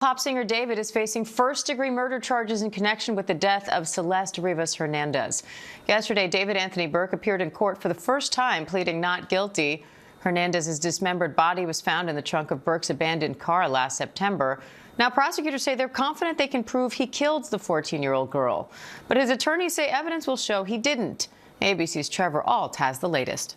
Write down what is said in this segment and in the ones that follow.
Pop singer David is facing first-degree murder charges in connection with the death of Celeste Rivas Hernandez. Yesterday, David Anthony Burke appeared in court for the first time, pleading not guilty. Hernandez's dismembered body was found in the trunk of Burke's abandoned car last September. Now, prosecutors say they're confident they can prove he killed the 14-year-old girl. But his attorneys say evidence will show he didn't. ABC's Trevor Ault has the latest.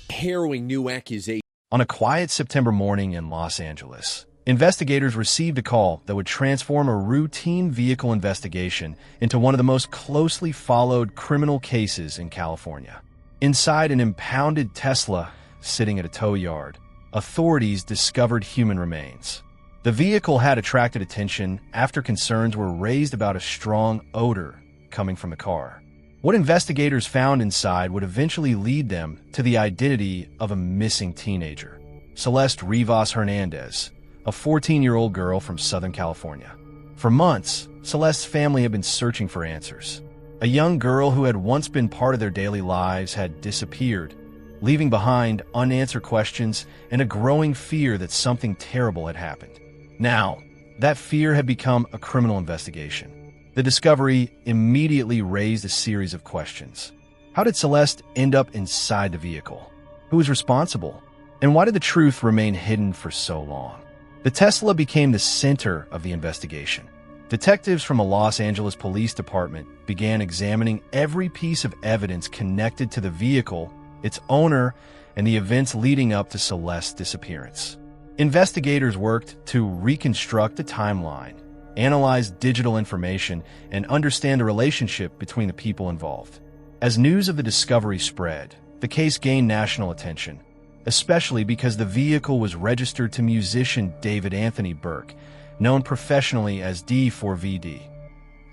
Harrowing new accusation. On a quiet September morning in Los Angeles, investigators received a call that would transform a routine vehicle investigation into one of the most closely followed criminal cases in California. Inside an impounded Tesla sitting at a tow yard, authorities discovered human remains. The vehicle had attracted attention after concerns were raised about a strong odor coming from the car. What investigators found inside would eventually lead them to the identity of a missing teenager, Celeste Rivas Hernandez, a 14-year-old girl from Southern California. For months, Celeste's family had been searching for answers. A young girl who had once been part of their daily lives had disappeared, leaving behind unanswered questions and a growing fear that something terrible had happened. Now, that fear had become a criminal investigation. The discovery immediately raised a series of questions. How did Celeste end up inside the vehicle? Who was responsible? And why did the truth remain hidden for so long? The Tesla became the center of the investigation. Detectives from a Los Angeles police department began examining every piece of evidence connected to the vehicle, its owner, and the events leading up to Celeste's disappearance. Investigators worked to reconstruct the timeline, analyze digital information, and understand the relationship between the people involved. As news of the discovery spread, the case gained national attention, especially because the vehicle was registered to musician David Anthony Burke, known professionally as D4VD.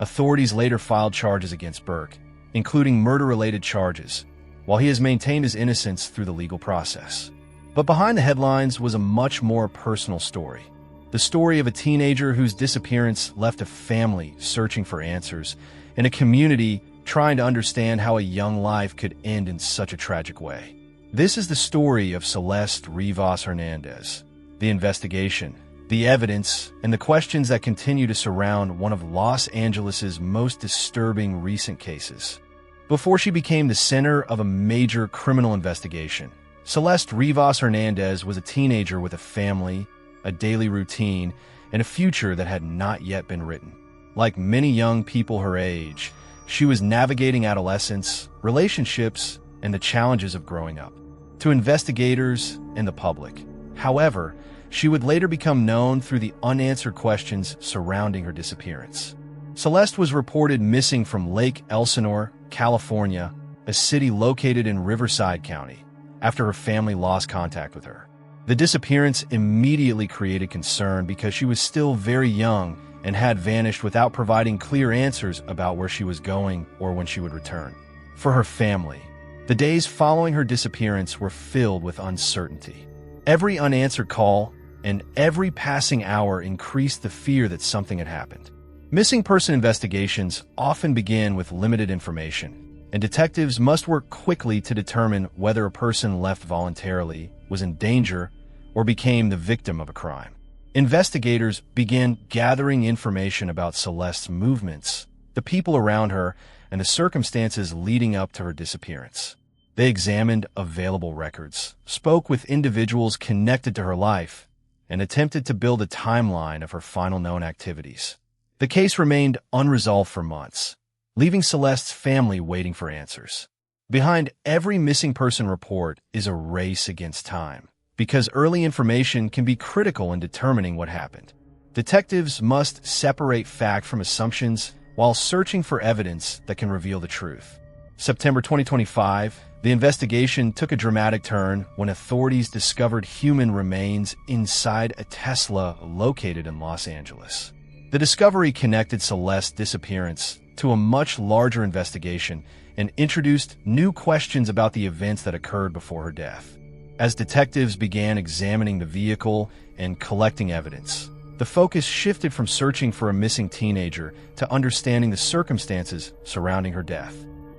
Authorities later filed charges against Burke, including murder-related charges, while he has maintained his innocence through the legal process. But behind the headlines was a much more personal story. The story of a teenager whose disappearance left a family searching for answers and a community trying to understand how a young life could end in such a tragic way. This is the story of Celeste Rivas Hernandez, the investigation, the evidence, and the questions that continue to surround one of Los Angeles's most disturbing recent cases. Before she became the center of a major criminal investigation, Celeste Rivas Hernandez was a teenager with a family, a daily routine, and a future that had not yet been written. Like many young people her age, she was navigating adolescence, relationships, and the challenges of growing up. To investigators and the public, however, she would later become known through the unanswered questions surrounding her disappearance. Celeste was reported missing from Lake Elsinore, California, a city located in Riverside County, after her family lost contact with her. The disappearance immediately created concern because she was still very young and had vanished without providing clear answers about where she was going or when she would return. For her family, the days following her disappearance were filled with uncertainty. Every unanswered call and every passing hour increased the fear that something had happened. Missing person investigations often begin with limited information, and detectives must work quickly to determine whether a person left voluntarily, was in danger, or became the victim of a crime. Investigators began gathering information about Celeste's movements, the people around her, and the circumstances leading up to her disappearance. They examined available records, spoke with individuals connected to her life, and attempted to build a timeline of her final known activities. The case remained unresolved for months, leaving Celeste's family waiting for answers. Behind every missing person report is a race against time, because early information can be critical in determining what happened. Detectives must separate fact from assumptions while searching for evidence that can reveal the truth. September 2025, the investigation took a dramatic turn when authorities discovered human remains inside a Tesla located in Los Angeles. The discovery connected Celeste's disappearance to a much larger investigation and introduced new questions about the events that occurred before her death. As detectives began examining the vehicle and collecting evidence, the focus shifted from searching for a missing teenager to understanding the circumstances surrounding her death.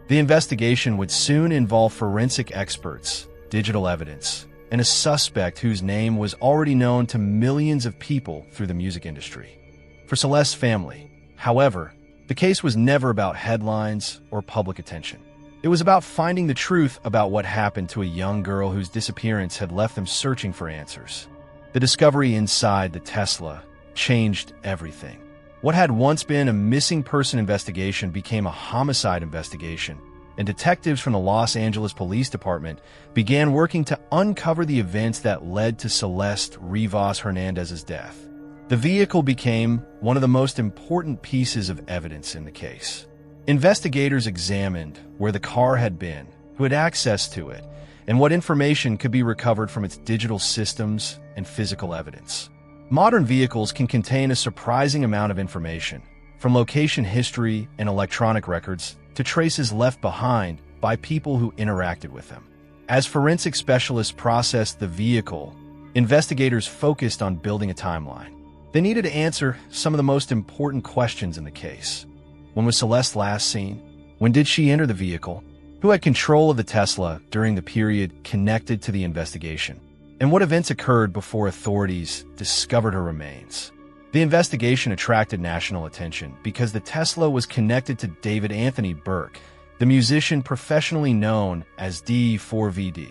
The investigation would soon involve forensic experts, digital evidence, and a suspect whose name was already known to millions of people through the music industry. For Celeste's family, however, the case was never about headlines or public attention. It was about finding the truth about what happened to a young girl whose disappearance had left them searching for answers. The discovery inside the Tesla changed everything. What had once been a missing person investigation became a homicide investigation, and detectives from the Los Angeles Police Department began working to uncover the events that led to Celeste Rivas Hernandez's death. The vehicle became one of the most important pieces of evidence in the case. Investigators examined where the car had been, who had access to it, and what information could be recovered from its digital systems and physical evidence. Modern vehicles can contain a surprising amount of information, from location history and electronic records to traces left behind by people who interacted with them. As forensic specialists processed the vehicle, investigators focused on building a timeline. They needed to answer some of the most important questions in the case. When was Celeste last seen? When did she enter the vehicle? Who had control of the Tesla during the period connected to the investigation? And what events occurred before authorities discovered her remains? The investigation attracted national attention because the Tesla was connected to David Anthony Burke, the musician professionally known as D4VD.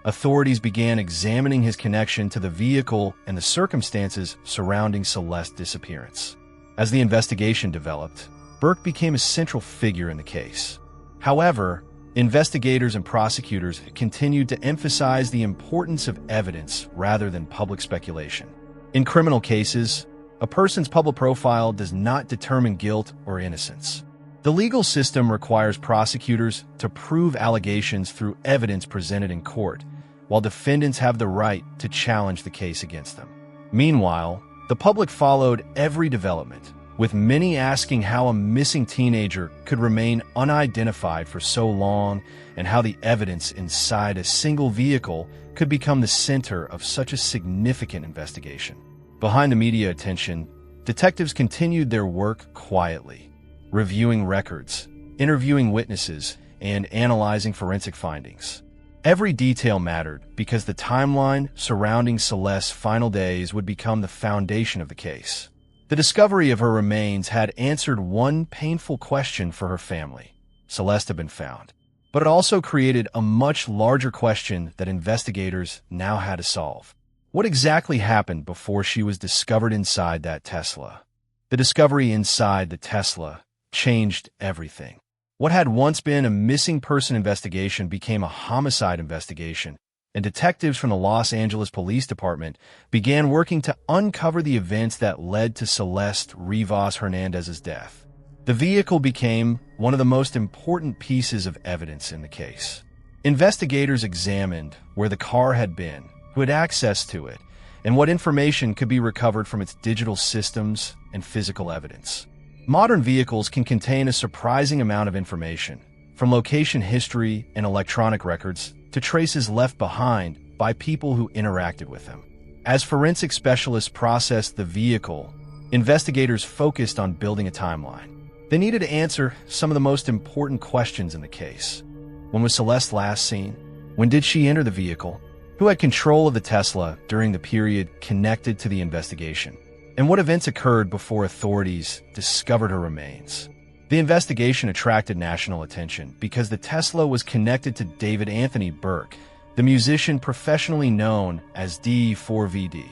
Authorities began examining his connection to the vehicle and the circumstances surrounding Celeste's disappearance. As the investigation developed, Burke became a central figure in the case. However, investigators and prosecutors continued to emphasize the importance of evidence rather than public speculation. In criminal cases, a person's public profile does not determine guilt or innocence. The legal system requires prosecutors to prove allegations through evidence presented in court, while defendants have the right to challenge the case against them. Meanwhile, the public followed every development, with many asking how a missing teenager could remain unidentified for so long and how the evidence inside a single vehicle could become the center of such a significant investigation. Behind the media attention, detectives continued their work quietly, reviewing records, interviewing witnesses, and analyzing forensic findings. Every detail mattered because the timeline surrounding Celeste's final days would become the foundation of the case. The discovery of her remains had answered one painful question for her family. Celeste had been found. But it also created a much larger question that investigators now had to solve. What exactly happened before she was discovered inside that Tesla? The discovery inside the Tesla changed everything. What had once been a missing person investigation became a homicide investigation, and detectives from the Los Angeles Police Department began working to uncover the events that led to Celeste Rivas Hernandez's death. The vehicle became one of the most important pieces of evidence in the case. Investigators examined where the car had been, who had access to it, and what information could be recovered from its digital systems and physical evidence. Modern vehicles can contain a surprising amount of information, from location history and electronic records to traces left behind by people who interacted with them. As forensic specialists processed the vehicle, investigators focused on building a timeline. They needed to answer some of the most important questions in the case. When was Celeste last seen? When did she enter the vehicle? Who had control of the Tesla during the period connected to the investigation? And what events occurred before authorities discovered her remains? The investigation attracted national attention because the Tesla was connected to David Anthony Burke, the musician professionally known as D4VD.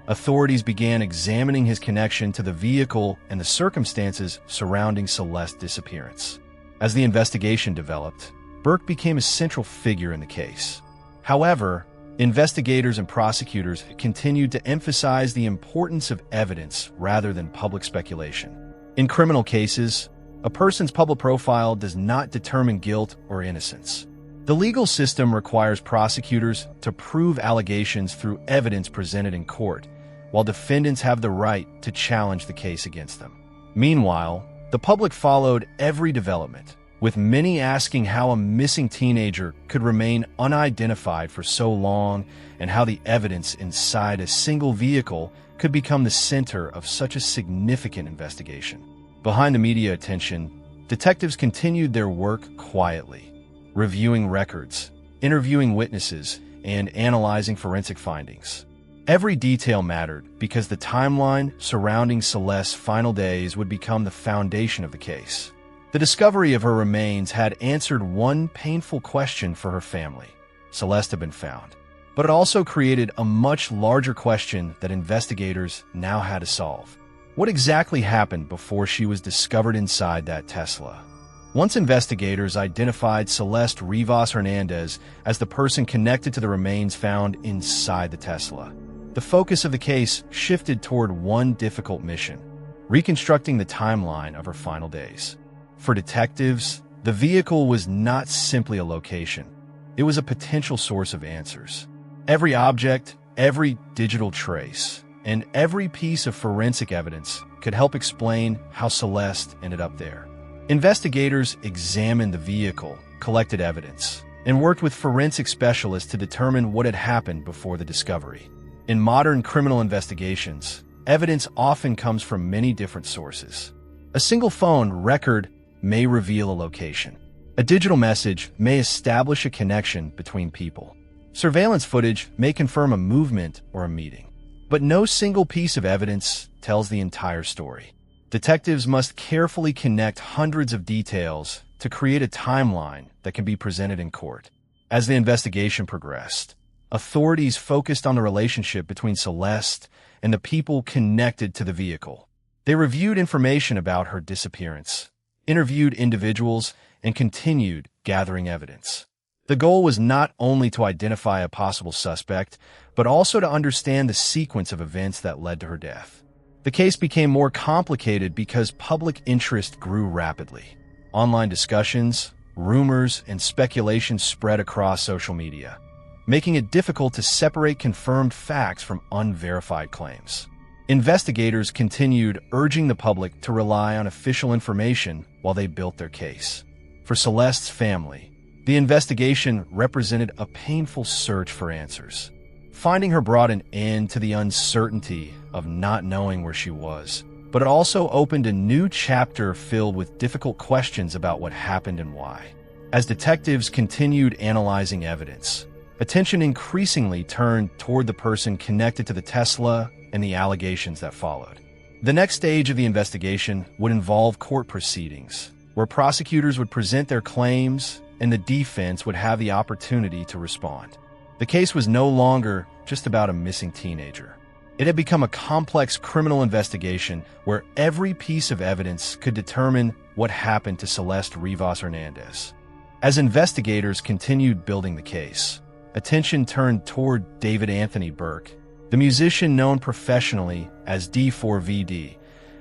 Authorities began examining his connection to the vehicle and the circumstances surrounding Celeste's disappearance. As the investigation developed, Burke became a central figure in the case. However, investigators and prosecutors continued to emphasize the importance of evidence rather than public speculation. In criminal cases, a person's public profile does not determine guilt or innocence. The legal system requires prosecutors to prove allegations through evidence presented in court, while defendants have the right to challenge the case against them. Meanwhile, the public followed every development, with many asking how a missing teenager could remain unidentified for so long and how the evidence inside a single vehicle could become the center of such a significant investigation. Behind the media attention, detectives continued their work quietly, reviewing records, interviewing witnesses, and analyzing forensic findings. Every detail mattered because the timeline surrounding Celeste's final days would become the foundation of the case. The discovery of her remains had answered one painful question for her family. Celeste had been found. But it also created a much larger question that investigators now had to solve. What exactly happened before she was discovered inside that Tesla? Once investigators identified Celeste Rivas Hernandez as the person connected to the remains found inside the Tesla, the focus of the case shifted toward one difficult mission: reconstructing the timeline of her final days. For detectives, the vehicle was not simply a location. It was a potential source of answers. Every object, every digital trace, and every piece of forensic evidence could help explain how Celeste ended up there. Investigators examined the vehicle, collected evidence, and worked with forensic specialists to determine what had happened before the discovery. In modern criminal investigations, evidence often comes from many different sources. A single phone record may reveal a location. A digital message may establish a connection between people. Surveillance footage may confirm a movement or a meeting. But no single piece of evidence tells the entire story. Detectives must carefully connect hundreds of details to create a timeline that can be presented in court. As the investigation progressed, authorities focused on the relationship between Celeste and the people connected to the vehicle. They reviewed information about her disappearance, interviewed individuals, and continued gathering evidence. The goal was not only to identify a possible suspect, but also to understand the sequence of events that led to her death. The case became more complicated because public interest grew rapidly. Online discussions, rumors, and speculation spread across social media, making it difficult to separate confirmed facts from unverified claims. Investigators continued urging the public to rely on official information while they built their case. For Celeste's family, the investigation represented a painful search for answers. Finding her brought an end to the uncertainty of not knowing where she was, but it also opened a new chapter filled with difficult questions about what happened and why. As detectives continued analyzing evidence, attention increasingly turned toward the person connected to the Tesla and the allegations that followed. The next stage of the investigation would involve court proceedings, where prosecutors would present their claims and the defense would have the opportunity to respond. The case was no longer just about a missing teenager. It had become a complex criminal investigation where every piece of evidence could determine what happened to Celeste Rivas Hernandez. As investigators continued building the case, attention turned toward David Anthony Burke, the musician known professionally as D4VD,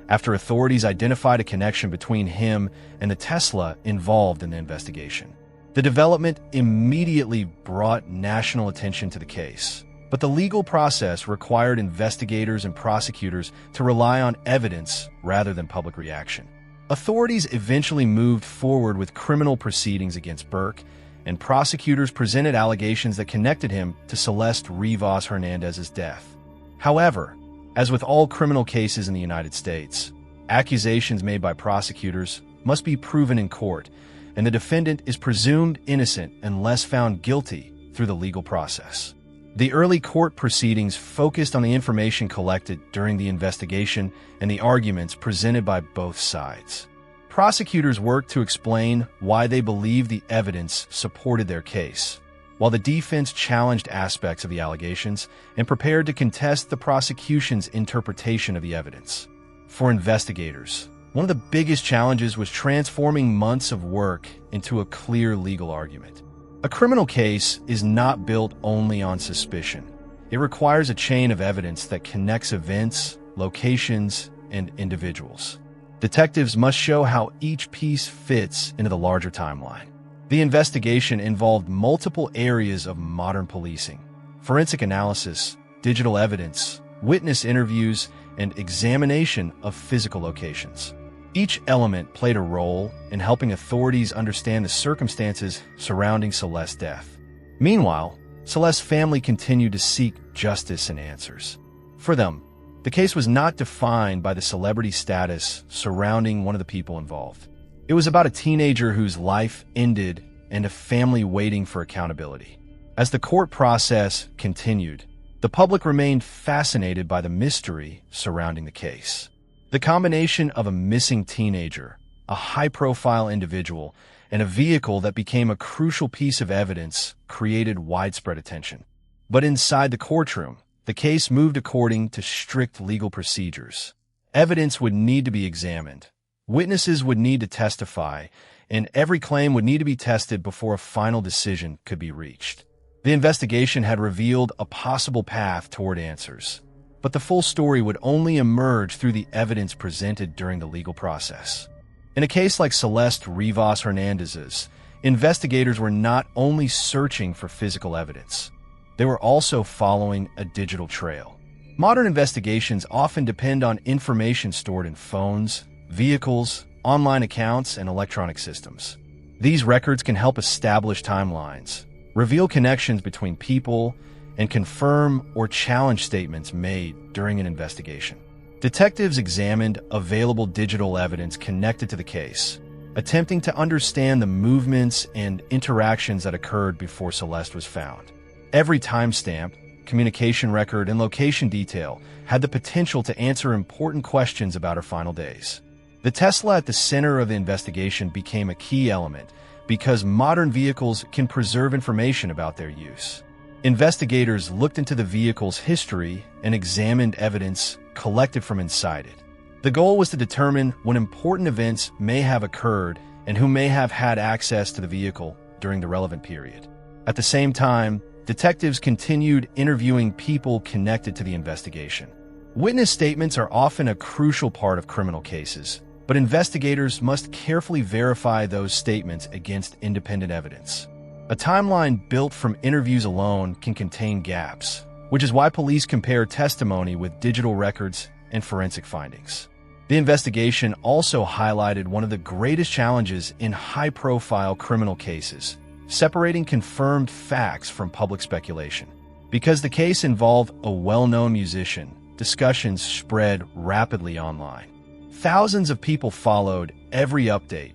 after authorities identified a connection between him and the Tesla involved in the investigation. The development immediately brought national attention to the case, but the legal process required investigators and prosecutors to rely on evidence rather than public reaction. Authorities eventually moved forward with criminal proceedings against Burke, and prosecutors presented allegations that connected him to Celeste Rivas Hernandez's death. However, as with all criminal cases in the United States, accusations made by prosecutors must be proven in court, and the defendant is presumed innocent unless found guilty through the legal process. The early court proceedings focused on the information collected during the investigation and the arguments presented by both sides. Prosecutors worked to explain why they believed the evidence supported their case, while the defense challenged aspects of the allegations and prepared to contest the prosecution's interpretation of the evidence. For investigators, one of the biggest challenges was transforming months of work into a clear legal argument. A criminal case is not built only on suspicion. It requires a chain of evidence that connects events, locations, and individuals. Detectives must show how each piece fits into the larger timeline. The investigation involved multiple areas of modern policing: forensic analysis, digital evidence, witness interviews, and examination of physical locations. Each element played a role in helping authorities understand the circumstances surrounding Celeste's death. Meanwhile, Celeste's family continued to seek justice and answers. For them, the case was not defined by the celebrity status surrounding one of the people involved. It was about a teenager whose life ended and a family waiting for accountability. As the court process continued, the public remained fascinated by the mystery surrounding the case. The combination of a missing teenager, a high-profile individual, and a vehicle that became a crucial piece of evidence created widespread attention. But inside the courtroom, the case moved according to strict legal procedures. Evidence would need to be examined, witnesses would need to testify, and every claim would need to be tested before a final decision could be reached. The investigation had revealed a possible path toward answers, but the full story would only emerge through the evidence presented during the legal process. In a case like Celeste Rivas Hernandez's, investigators were not only searching for physical evidence, they were also following a digital trail. Modern investigations often depend on information stored in phones, vehicles, online accounts, and electronic systems. These records can help establish timelines, reveal connections between people, and confirm or challenge statements made during an investigation. Detectives examined available digital evidence connected to the case, attempting to understand the movements and interactions that occurred before Celeste was found. Every timestamp, communication record, and location detail had the potential to answer important questions about her final days. The Tesla at the center of the investigation became a key element because modern vehicles can preserve information about their use. Investigators looked into the vehicle's history and examined evidence collected from inside it. The goal was to determine when important events may have occurred and who may have had access to the vehicle during the relevant period. At the same time, detectives continued interviewing people connected to the investigation. Witness statements are often a crucial part of criminal cases, but investigators must carefully verify those statements against independent evidence. A timeline built from interviews alone can contain gaps, which is why police compare testimony with digital records and forensic findings. The investigation also highlighted one of the greatest challenges in high-profile criminal cases: separating confirmed facts from public speculation. Because the case involved a well-known musician, discussions spread rapidly online. Thousands of people followed every update,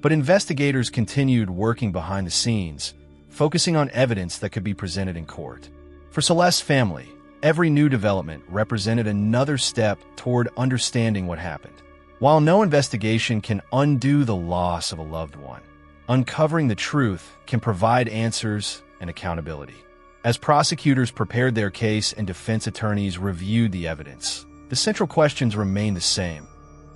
but investigators continued working behind the scenes, focusing on evidence that could be presented in court. For Celeste's family, every new development represented another step toward understanding what happened. While no investigation can undo the loss of a loved one, uncovering the truth can provide answers and accountability. As prosecutors prepared their case and defense attorneys reviewed the evidence, the central questions remained the same.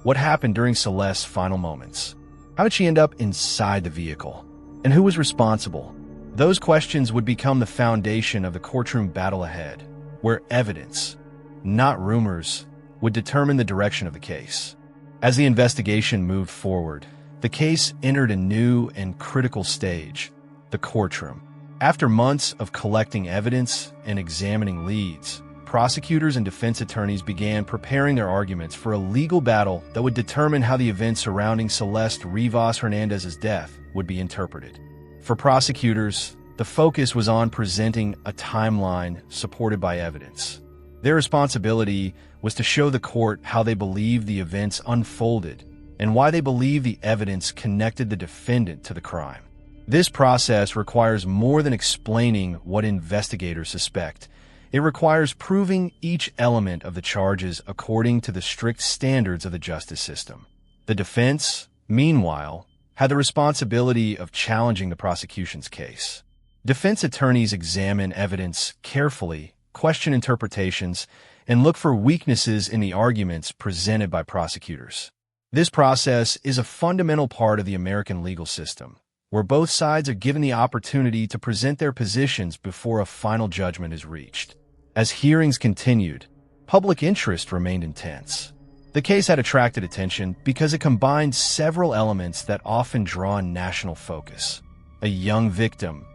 What happened during Celeste's final moments? How did she end up inside the vehicle? And who was responsible? Those questions would become the foundation of the courtroom battle ahead, where evidence, not rumors, would determine the direction of the case. As the investigation moved forward, the case entered a new and critical stage: the courtroom. After months of collecting evidence and examining leads, prosecutors and defense attorneys began preparing their arguments for a legal battle that would determine how the events surrounding Celeste Rivas Hernandez's death would be interpreted. For prosecutors, the focus was on presenting a timeline supported by evidence. Their responsibility was to show the court how they believed the events unfolded and why they believed the evidence connected the defendant to the crime. This process requires more than explaining what investigators suspect. It requires proving each element of the charges according to the strict standards of the justice system. The defense, meanwhile, had the responsibility of challenging the prosecution's case. Defense attorneys examine evidence carefully, question interpretations, and look for weaknesses in the arguments presented by prosecutors. This process is a fundamental part of the American legal system, where both sides are given the opportunity to present their positions before a final judgment is reached. As hearings continued, public interest remained intense. The case had attracted attention because it combined several elements that often draw national focus: a young victim,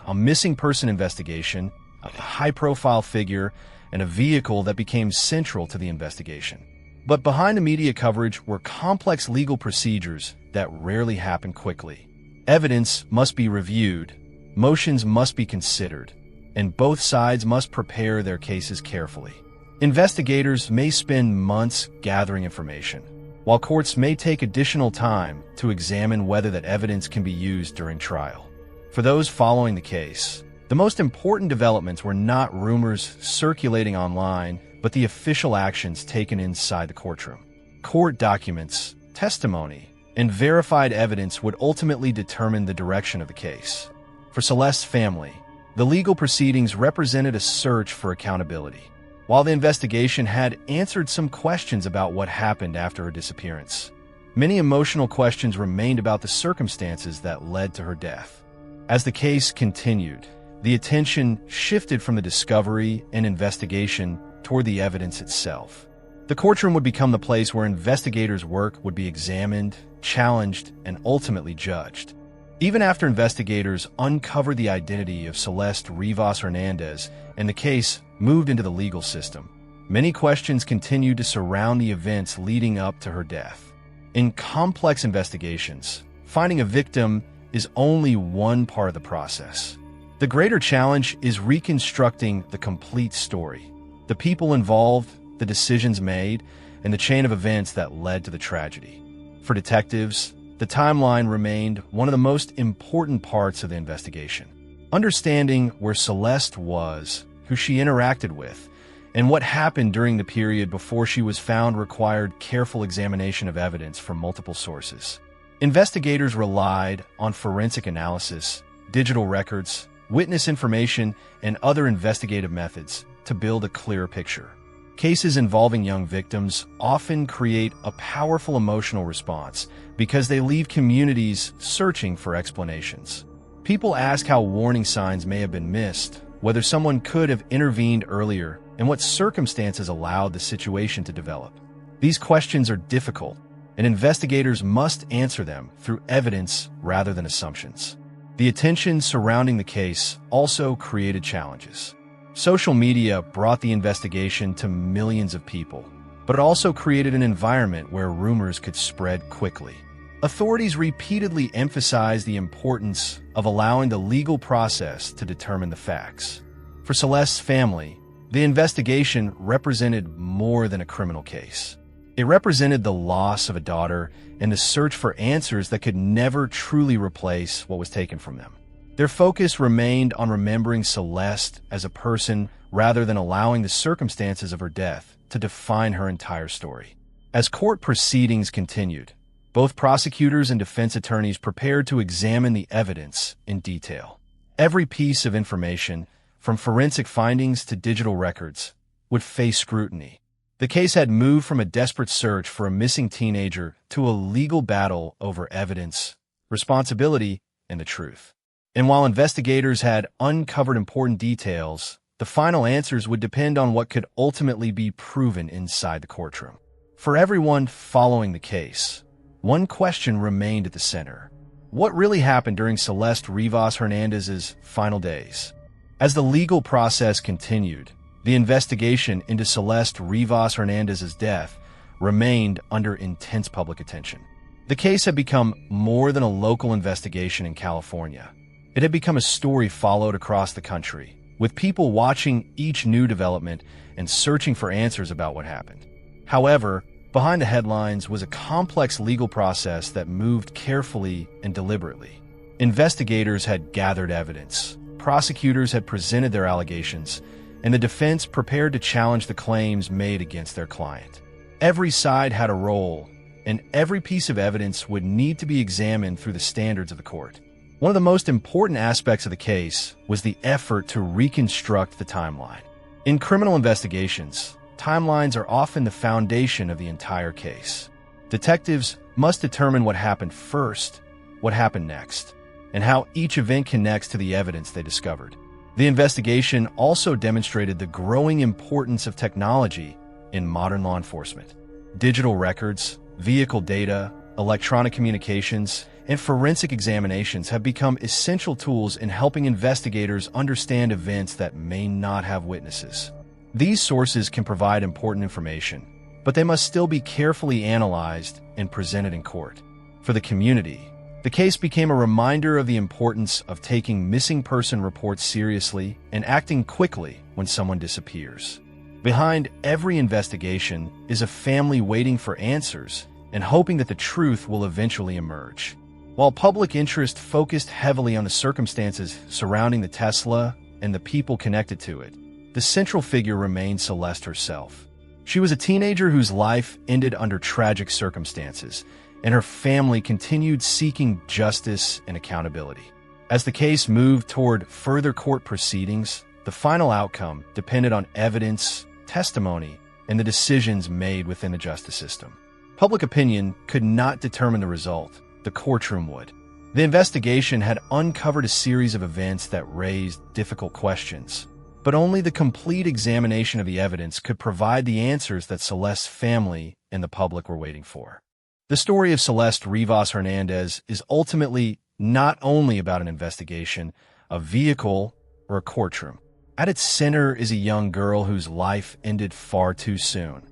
a missing person investigation, a high-profile figure, and a vehicle that became central to the investigation. But behind the media coverage were complex legal procedures that rarely happen quickly. Evidence must be reviewed, motions must be considered, and both sides must prepare their cases carefully. Investigators may spend months gathering information, while courts may take additional time to examine whether that evidence can be used during trial. For those following the case, The most important developments were not rumors circulating online, but the official actions taken inside the courtroom. Court documents, testimony, and verified evidence would ultimately determine the direction of the case. For Celeste's family, the legal proceedings represented a search for accountability. While the investigation had answered some questions about what happened after her disappearance, many emotional questions remained about the circumstances that led to her death. As the case continued, the attention shifted from the discovery and investigation toward the evidence itself. The courtroom would become the place where investigators' work would be examined, challenged, and ultimately judged. Even after investigators uncovered the identity of Celeste Rivas Hernandez and the case moved into the legal system, many questions continued to surround the events leading up to her death. In complex investigations, finding a victim is only one part of the process. The greater challenge is reconstructing the complete story, the people involved, the decisions made, and the chain of events that led to the tragedy. For detectives, the timeline remained one of the most important parts of the investigation. Understanding where Celeste was, who she interacted with, and what happened during the period before she was found required careful examination of evidence from multiple sources. Investigators relied on forensic analysis, digital records, witness information, and other investigative methods to build a clearer picture. Cases involving young victims often create a powerful emotional response because they leave communities searching for explanations. People ask how warning signs may have been missed, whether someone could have intervened earlier, and what circumstances allowed the situation to develop. These questions are difficult, and investigators must answer them through evidence rather than assumptions. The attention surrounding the case also created challenges. Social media brought the investigation to millions of people, but it also created an environment where rumors could spread quickly. Authorities repeatedly emphasized the importance of allowing the legal process to determine the facts. For Celeste's family, the investigation represented more than a criminal case. It represented the loss of a daughter and the search for answers that could never truly replace what was taken from them. Their focus remained on remembering Celeste as a person rather than allowing the circumstances of her death to define her entire story. As court proceedings continued, both prosecutors and defense attorneys prepared to examine the evidence in detail. Every piece of information, from forensic findings to digital records, would face scrutiny. The case had moved from a desperate search for a missing teenager to a legal battle over evidence, responsibility, and the truth. And while investigators had uncovered important details, the final answers would depend on what could ultimately be proven inside the courtroom. For everyone following the case, one question remained at the center. What really happened during Celeste Rivas Hernandez's final days? As the legal process continued, the investigation into Celeste Rivas Hernandez's death remained under intense public attention. The case had become more than a local investigation in California. It had become a story followed across the country, with people watching each new development and searching for answers about what happened. However, behind the headlines was a complex legal process that moved carefully and deliberately. Investigators had gathered evidence, prosecutors had presented their allegations, and the defense prepared to challenge the claims made against their client. Every side had a role, and every piece of evidence would need to be examined through the standards of the court. One of the most important aspects of the case was the effort to reconstruct the timeline. In criminal investigations, timelines are often the foundation of the entire case. Detectives must determine what happened first, what happened next, and how each event connects to the evidence they discovered. The investigation also demonstrated the growing importance of technology in modern law enforcement. Digital records, vehicle data, electronic communications, and forensic examinations have become essential tools in helping investigators understand events that may not have witnesses. These sources can provide important information, but they must still be carefully analyzed and presented in court. For the community, the case became a reminder of the importance of taking missing person reports seriously and acting quickly when someone disappears. Behind every investigation is a family waiting for answers and hoping that the truth will eventually emerge. While public interest focused heavily on the circumstances surrounding the Tesla and the people connected to it, the central figure remained Celeste herself. She was a teenager whose life ended under tragic circumstances, and her family continued seeking justice and accountability. As the case moved toward further court proceedings, the final outcome depended on evidence, testimony, and the decisions made within the justice system. Public opinion could not determine the result. The courtroom would. The investigation had uncovered a series of events that raised difficult questions, but only the complete examination of the evidence could provide the answers that Celeste's family and the public were waiting for. The story of Celeste Rivas Hernandez is ultimately not only about an investigation, a vehicle, or a courtroom. At its center is a young girl whose life ended far too soon,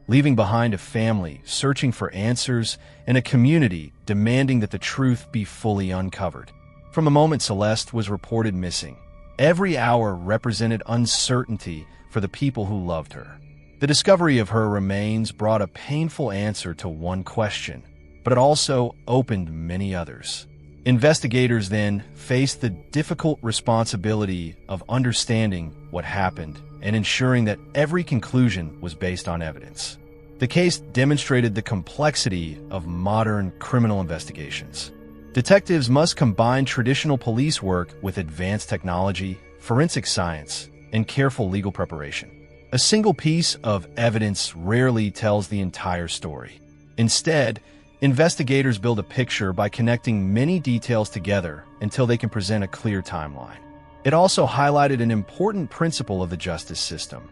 leaving behind a family searching for answers and a community demanding that the truth be fully uncovered. From the moment Celeste was reported missing, every hour represented uncertainty for the people who loved her. The discovery of her remains brought a painful answer to one question, but it also opened many others. Investigators then faced the difficult responsibility of understanding what happened and ensuring that every conclusion was based on evidence. The case demonstrated the complexity of modern criminal investigations. Detectives must combine traditional police work with advanced technology, forensic science, and careful legal preparation. A single piece of evidence rarely tells the entire story. Instead, investigators build a picture by connecting many details together until they can present a clear timeline. It also highlighted an important principle of the justice system.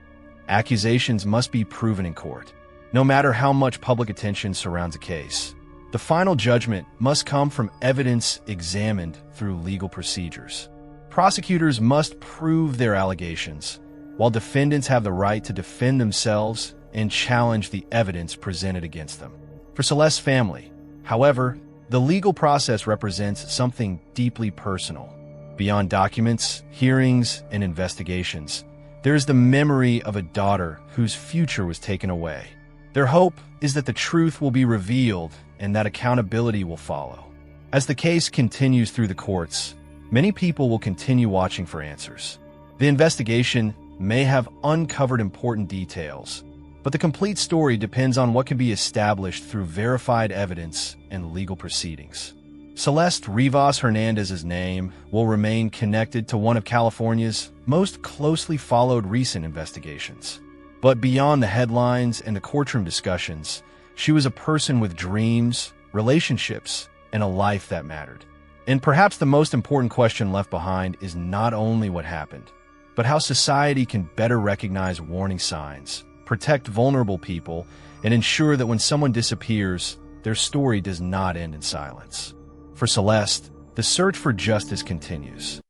Accusations must be proven in court, no matter how much public attention surrounds a case. The final judgment must come from evidence examined through legal procedures. Prosecutors must prove their allegations, while defendants have the right to defend themselves and challenge the evidence presented against them. For Celeste's family, however, the legal process represents something deeply personal. Beyond documents, hearings, and investigations, there is the memory of a daughter whose future was taken away. Their hope is that the truth will be revealed and that accountability will follow. As the case continues through the courts, many people will continue watching for answers. The investigation may have uncovered important details, but the complete story depends on what can be established through verified evidence and legal proceedings. Celeste Rivas Hernandez's name will remain connected to one of California's most closely followed recent investigations. But beyond the headlines and the courtroom discussions, she was a person with dreams, relationships, and a life that mattered. And perhaps the most important question left behind is not only what happened, but how society can better recognize warning signs, protect vulnerable people, and ensure that when someone disappears, their story does not end in silence. For Celeste, the search for justice continues.